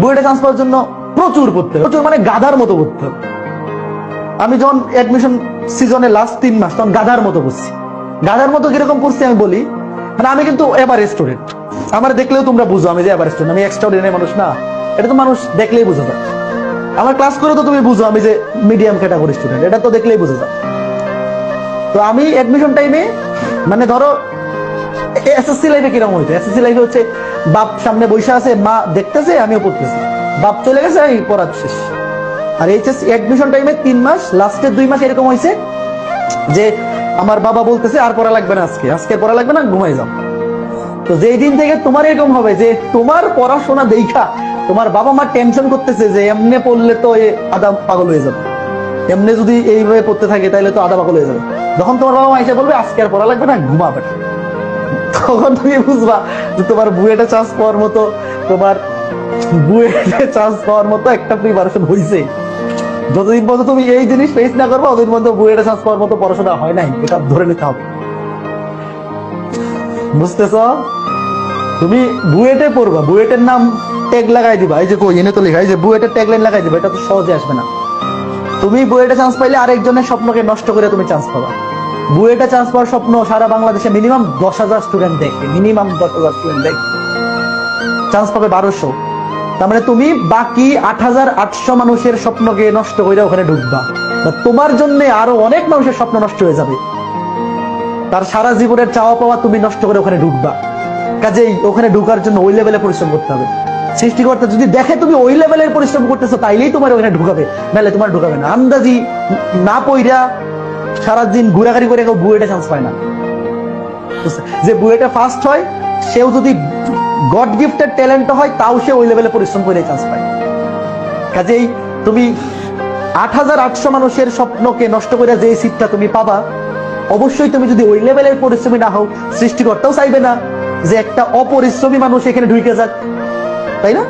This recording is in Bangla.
বুয়েটে চান্স পাওয়ার জন্য প্রচুর পড়তে হবে, প্রচুর মানে গাধার মতো পড়তে হবে। আমি যখন অ্যাডমিশন সিজনে লাস্ট 3 মাস তখন গাধার মতো পড়ছি। গাধার মতো কিরকম পড়ছি আমি বলি, মানে আমি কিন্তু এভারেজ স্টুডেন্ট, আমার দেখলেও তোমরা বুঝো আমি যে এভারেজ স্টুডেন্ট, আমি এক্সট্রাঅর্ডিনারি মানুষ না, এটা তো মানুষ দেখলেই বোঝা যায়। আমার ক্লাস করে তো তুমি বুঝো আমি যে মিডিয়াম ক্যাটাগরি স্টুডেন্ট, এটা তো দেখলেই বোঝা যায়। তো আমি অ্যাডমিশন টাইমে মানে ধরো এসএসসি লাইফে কিরকম হইতো, এসএসসি লাইফে হচ্ছে বাপ সামনে বসে আছে, মা দেখতেছে, আমিও পড়তেছি, বাপ চলে গেছে, আমি পড়া শেষ। আর এইচএসসি অ্যাডমিশন টাইমে 3 মাস, লাস্টের 2 মাস এরকম হয়েছে যে আমার বাবা বলতেছে আর পড়া লাগবে না, আজকে পড়া লাগবে না, ঘুমাই যাও। তো যেই দিন থেকে তোমার এরকম হবে যে তোমার পড়াশোনা দেখা তোমার বাবা মা টেনশন করতেছে যে এমনি পড়লে তো আধা পাগল হয়ে যাবে, এমনি যদি এইভাবে পড়তে থাকে তাহলে তো আধা পাগল হয়ে যাবে, যখন তোমার বাবা মা এসে বলবে আজকে আর পড়া লাগবে না, ঘুমাবে, তখন তুমি বুঝবা যে তোমার বুয়েটে চান্স পাওয়ার মতো, তোমার বুয়েটে চান্স পাওয়ার মতো একটা প্রিপারেশন হয়েছে। যতদিন পর্যন্ত তুমি এই জিনিস ফেস না করবো ততদিন পর্যন্ত বুয়েটে চান্স পাওয়ার মতো পড়াশোনা হয় নাই, এটা ধরে নিতে হবে। বুঝতেছ? তুমি বুয়েটে পড়বা, বুয়েটের নাম ট্যাগ লাগাই দিবা, এই যে কই এনে তো লেখা, এই যে বুয়েটের ট্যাগ লাইন লাগাই দিবা, এটা তো সহজে আসবে না। তুমি বুয়েটে চান্স পাইলে আরেকজনের স্বপ্নকে নষ্ট করে তুমি চান্স পাবা। বুয়েটে চান্স পাওয়ার স্বপ্ন সারা বাংলাদেশে মিনিমাম 10,000 স্টুডেন্ট দেখে, মিনিমাম 10,000 স্টুডেন্ট দেখে, চান্স পাবে 1200। তার মানে তুমি বাকি 8,800 মানুষের স্বপ্নকে নষ্ট করে ওখানে ঢুকবা, তোমার জন্য আরো অনেক মানুষের স্বপ্ন নষ্ট হয়ে যাবে, তার সারা জীবনের চাওয়া পাওয়া তুমি নষ্ট করে ওখানে ঢুকবা। কাজেই ওখানে ঢুকার জন্য ওই লেভেলে পরিশ্রম করতে হবে। সৃষ্টিকর্তা যদি দেখে তুমি ওই লেভেলের পরিশ্রম করতেছো তাইলেই তোমার ওখানে ঢুকাবে, নাহলে তোমার ঢুকাবে না। আন্দাজি না পইরা সারাদিন ঘোরাঘুরি করে কেউ বুয়েটে চান্স পায় না। যে বুয়েটে ফার্স্ট হয় সেও যদি গড গিফটেড ট্যালেন্ট হয় তাও সে ওই লেভেলে পরিশ্রম করে চান্স পায়। কাজেই তুমি 8,800 মানুষের স্বপ্নকে নষ্ট করে যে সিটটা তুমি পাবা, অবশ্যই তুমি যদি ওই লেভেলের পরিশ্রমী না হও, সৃষ্টিকর্তাও চাইবে না যে একটা অপরিশ্রমী মানুষ এখানে ঢুকে যাক, তাই না?